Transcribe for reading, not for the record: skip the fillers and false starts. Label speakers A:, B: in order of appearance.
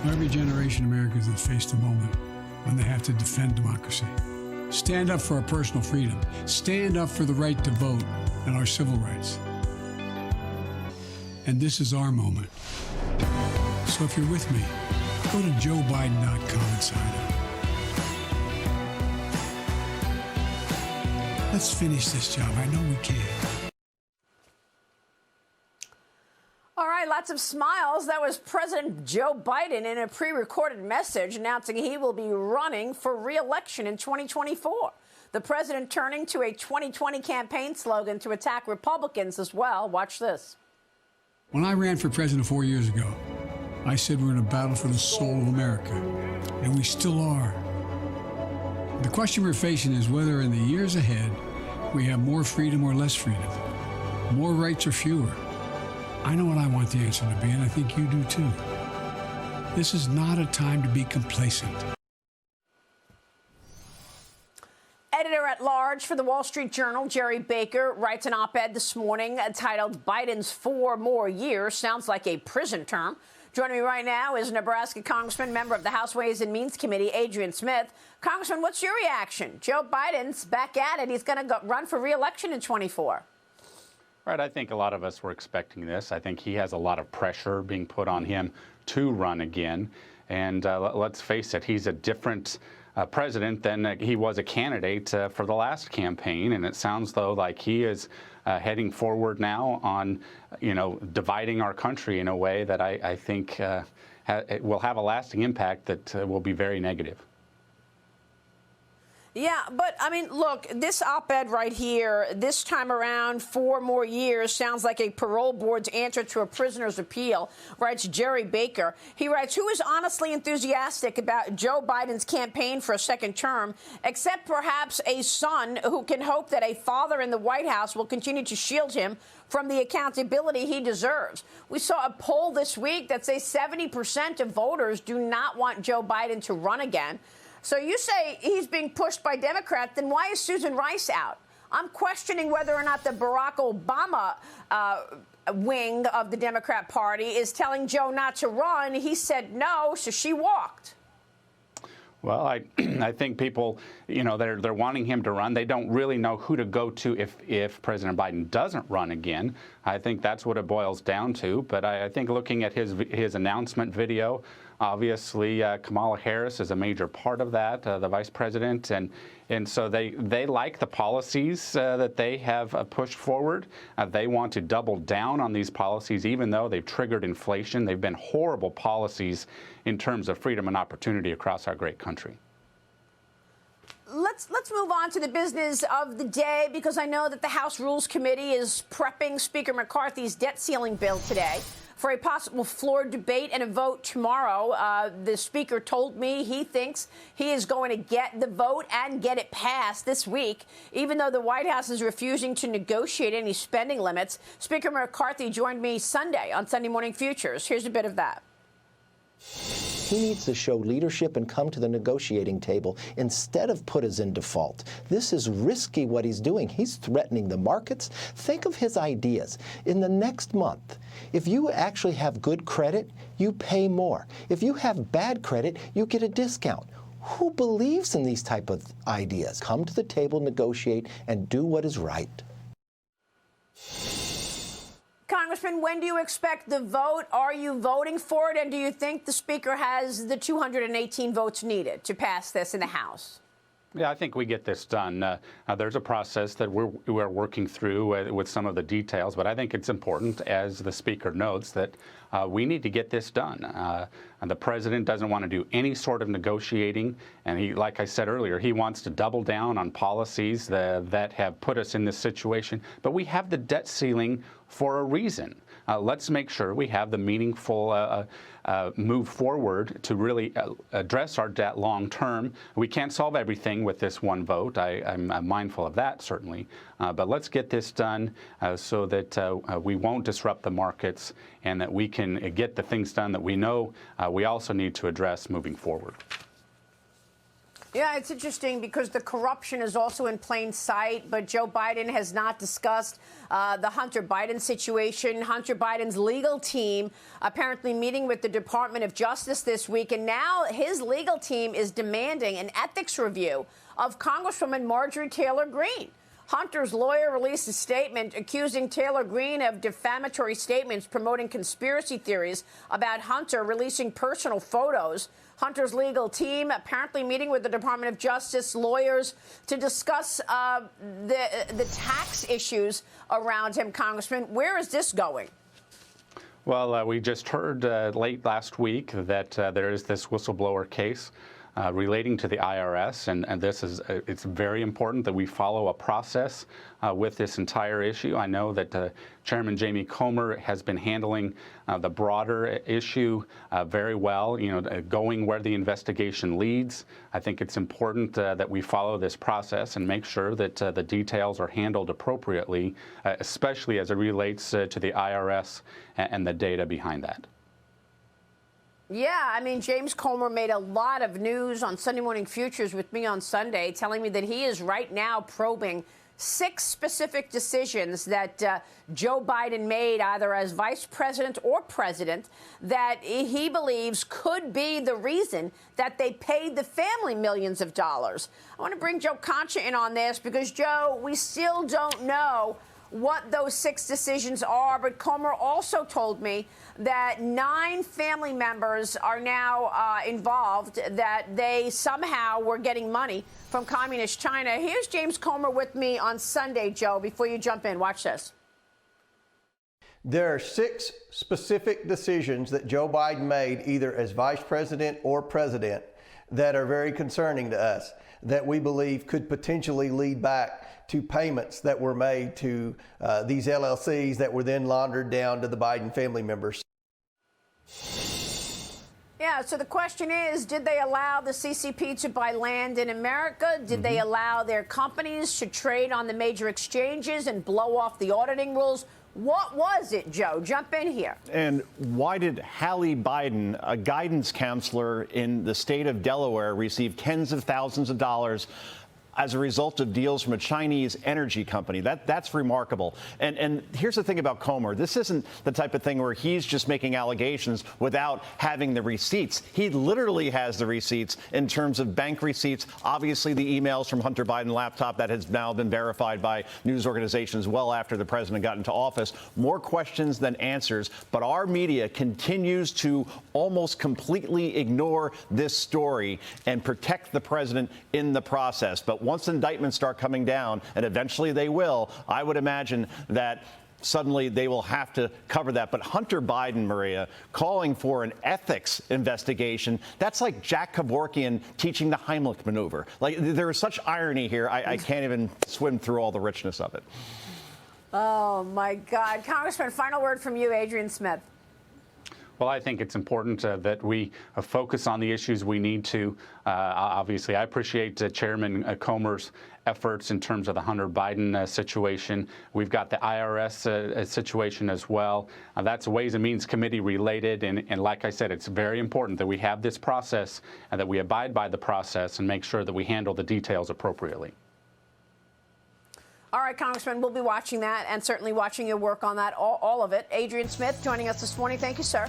A: Every generation of Americans has faced a moment when they have to defend democracy. Stand up for our personal freedom. Stand up for the right to vote and our civil rights. And this is our moment. So if you're with me, go to joebiden.com and sign up. Let's finish this job. I know we can.
B: All right, lots of smiles. That was President Joe Biden in a pre-recorded message announcing he will be running for re-election in 2024. The president turning to a 2020 campaign slogan to attack Republicans as well. Watch this.
A: When I ran for president 4 years ago, I said we're in a battle for the soul of America, and we still are. The question we're facing is whether in the years ahead we have more freedom or less freedom, more rights or fewer. I know what I want the answer to be, and I think you do too. This is not a time to be complacent.
B: Editor-at-large for the Wall Street Journal, Jerry Baker, writes an op-ed this morning titled "Biden's 4 More Years Sounds Like a Prison Term." Joining me right now is Nebraska Congressman, member of the House Ways and Means Committee, Adrian Smith. Congressman, what's your reaction? Joe Biden's back at it. He's going to run for re-election in 24.
C: Right. I think a lot of us were expecting this. I think he has a lot of pressure being put on him to run again. And let's face it, he's a different president than he was a candidate for the last campaign. And it sounds, though, like he is heading forward now on, dividing our country in a way that I think will have a lasting impact that will be very negative.
B: Yeah, but, I mean, look, this op-ed right here, this time around, 4 more years, sounds like a parole board's answer to a prisoner's appeal, writes Jerry Baker. He writes, who is honestly enthusiastic about Joe Biden's campaign for a second term, except perhaps a son who can hope that a father in the White House will continue to shield him from the accountability he deserves. We saw a poll this week that says 70% of voters do not want Joe Biden to run again. So you say he's being pushed by Democrats, then why is Susan Rice out? I'm questioning whether or not the Barack Obama wing of the Democrat Party is telling Joe not to run. He said no, so she walked.
C: Well, I think people, they're wanting him to run. They don't really know who to go to if President Biden doesn't run again. I think that's what it boils down to. But I think looking at his announcement video, obviously Kamala Harris is a major part of that, the vice president, and so they like the policies that they have pushed forward. They want to double down on these policies, even though they've triggered inflation. They've been horrible policies in terms of freedom and opportunity across our great country.
B: Let's move on to the business of the day, because I know that the House Rules Committee is prepping Speaker McCarthy's debt ceiling bill today for a possible floor debate and a vote tomorrow. The Speaker told me he thinks he is going to get the vote and get it passed this week, even though the White House is refusing to negotiate any spending limits. Speaker McCarthy joined me Sunday on Sunday Morning Futures. Here's a bit of that.
D: He needs to show leadership and come to the negotiating table instead of put us in default. This is risky what he's doing. He's threatening the markets. Think of his ideas. In the next month, if you actually have good credit, you pay more. If you have bad credit, you get a discount. Who believes in these type of ideas? Come to the table, negotiate, and do what is right.
B: Congressman, when do you expect the vote? Are you voting for it? And do you think the Speaker has the 218 votes needed to pass this in the House?
C: Yeah, I think we get this done. There's a process that we're working through with some of the details, but I think it's important, as the Speaker notes, that we need to get this done. And the President doesn't want to do any sort of negotiating, and he, like I said earlier, he wants to double down on policies that have put us in this situation. But we have the debt ceiling for a reason. Let's make sure we have the meaningful move forward to really address our debt long term. We can't solve everything with this one vote. I'm mindful of that, certainly. But let's get this done so that we won't disrupt the markets and that we can get the things done that we know we also need to address moving forward.
B: Yeah, it's interesting because the corruption is also in plain sight, but Joe Biden has not discussed the Hunter Biden situation. Hunter Biden's legal team apparently meeting with the Department of Justice this week, and now his legal team is demanding an ethics review of Congresswoman Marjorie Taylor Greene. Hunter's lawyer released a statement accusing Taylor Greene of defamatory statements promoting conspiracy theories about Hunter releasing personal photos. Hunter's legal team apparently meeting with the Department of Justice lawyers to discuss the tax issues around him, Congressman. Where is this going?
C: Well, we just heard late last week that there is this whistleblower case relating to the IRS, and this is it's very important that we follow a process with this entire issue. I know that Chairman Jamie Comer has been handling the broader issue very well, going where the investigation leads. I think it's important that we follow this process and make sure that the details are handled appropriately, especially as it relates to the IRS and the data behind that.
B: Yeah, I mean, James Comer made a lot of news on Sunday Morning Futures with me on Sunday, telling me that he is right now probing 6 specific decisions that Joe Biden made either as vice president or president that he believes could be the reason that they paid the family millions of dollars. I want to bring Joe Concha in on this because, Joe, we still don't know what those 6 decisions are, but Comer also told me that 9 family members are now involved, that they somehow were getting money from communist China. Here's James Comer with me on Sunday, Joe, before you jump in. Watch this.
E: There are 6 specific decisions that Joe Biden made either as vice president or president that are very concerning to us, that we believe could potentially lead back to payments that were made to these LLCs that were then laundered down to the Biden family members.
B: Yeah, so the question is, did they allow the CCP to buy land in America? Did they allow their companies to trade on the major exchanges and blow off the auditing rules? What was it, Joe? Jump in here.
F: And why did Hallie Biden, a guidance counselor in the state of Delaware, receive tens of thousands of dollars as a result of deals from a Chinese energy company? That's remarkable. And here's the thing about Comer. This isn't the type of thing where he's just making allegations without having the receipts. He literally has the receipts in terms of bank receipts. Obviously, the emails from Hunter Biden laptop that has now been verified by news organizations well after the president got into office. More questions than answers. But our media continues to almost completely ignore this story and protect the president in the process. But once indictments start coming down, and eventually they will, I would imagine that suddenly they will have to cover that. But Hunter Biden, Maria, calling for an ethics investigation, that's like Jack Kevorkian teaching the Heimlich maneuver. Like, there is such irony here, I can't even swim through all the richness of it.
B: Oh, my God. Congressman, final word from you, Adrian Smith.
C: Well, I think it's important that we focus on the issues we need to. Obviously, I appreciate Chairman Comer's efforts in terms of the Hunter Biden situation. We've got the IRS situation as well. That's Ways and Means Committee related. And like I said, it's very important that we have this process and that we abide by the process and make sure that we handle the details appropriately.
B: All right, Congressman, we'll be watching that and certainly watching your work on that, all of it. Adrian Smith joining us this morning. Thank you, sir.